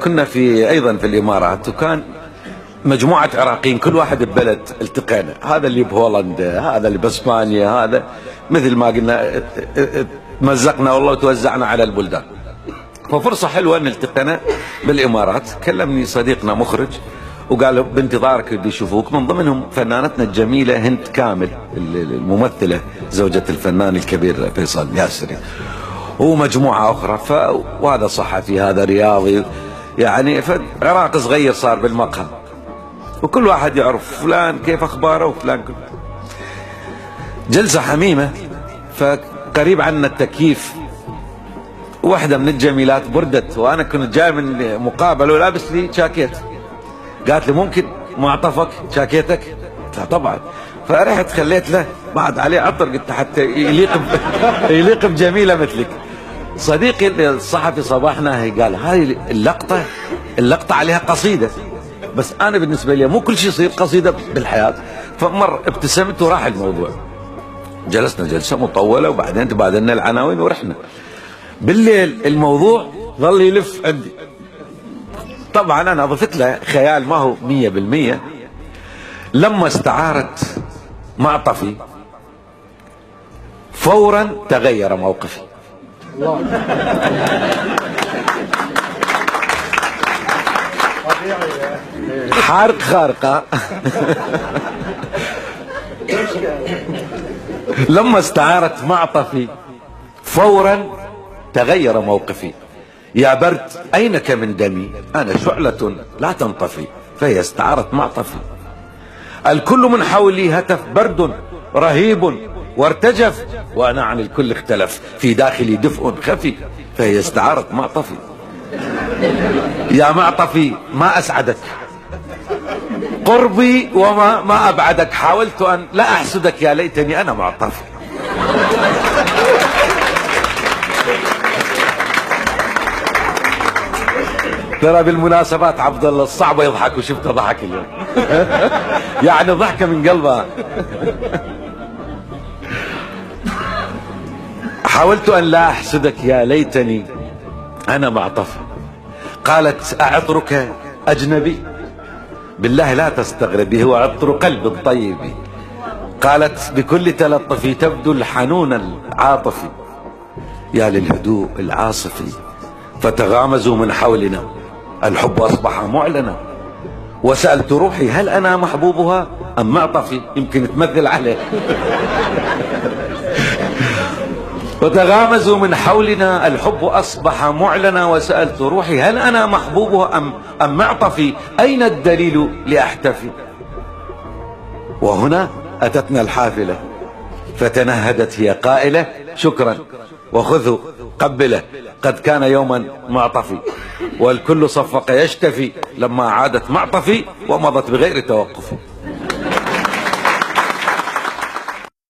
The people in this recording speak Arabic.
كنا ايضا في الامارات، وكان مجموعة عراقيين كل واحد ببلد التقينا، هذا اللي بهولندا، هذا اللي باسبانيا، هذا مثل ما قلنا تمزقنا والله وتوزعنا على البلدان. ففرصة حلوة ان التقينا بالامارات. كلمني صديقنا مخرج وقال بانتظارك بدي يشوفوك، من ضمنهم فنانتنا الجميلة هند كامل الممثلة زوجة الفنان الكبير فيصل ياسري، ومجموعة أخرى. وهذا صحفي، هذا رياضي، يعني عراق صغير صار بالمقهى، وكل واحد يعرف فلان كيف أخباره وفلان كل. جلسة حميمة، فقريب عنا التكييف واحدة من الجميلات بردت، وأنا كنت جاي من مقابلة ولابس لي جاكيت، قالت لي ممكن معطفك جاكيتك؟ لا طبعا. فرحت خليت له بعد عليه عطر، قلت حتى يليق بجميلة مثلك. صديقي الصحفي صباحنا قال هاي اللقطة عليها قصيدة، بس أنا بالنسبة لي مو كل شيء يصير قصيدة بالحياة. فمر ابتسمت وراح الموضوع. جلسنا جلسة مطولة وبعدين تبادلنا العناوين ورحنا. بالليل الموضوع ظل يلف عندي. طبعا أنا ضفت له خيال ما هو 100%. لما استعارت معطفي فورا تغير موقفي. حرق خارقة. لما استعارت معطفي فورا تغير موقفي. يا برد أينك من دمي، أنا شعلة لا تنطفي. فهي استعارت معطفي. الكل من حولي هتف برد رهيب وارتجف، وأنا عن الكل اختلف، في داخلي دفء خفي. فهي استعارت معطفي. يا معطفي ما أسعدك قربي وما أبعدك، حاولت أن لا أحسدك يا ليتني أنا معطفي. ترى بالمناسبات عبد الله الصعبة يضحك، وشفته ضحك اليوم. يعني ضحكة من قلبها. حاولت أن لا أحسدك يا ليتني أنا معطفي. قالت أعطرك أجنبي؟ بالله لا تستغربي، هو عطر قلب الطيب. قالت بكل تلطفي تبدو الحنون العاطفي. يا للهدوء العاصفي، فتغامزوا من حولنا، الحب أصبح معلنا. وسألت روحي هل أنا محبوبها أم معطفي؟ يمكن تمثل عليه. وتغامزوا من حولنا، الحب أصبح معلنا. وسألت روحي هل أنا محبوبها أم معطفي؟ أين الدليل لأحتفي؟ وهنا أتتنا الحافلة، فتنهدت هي قائلة شكرا وخذه قبله، قد كان يوما معطفي. والكل صفق يشتفي لما عادت معطفي ومضت بغير توقف.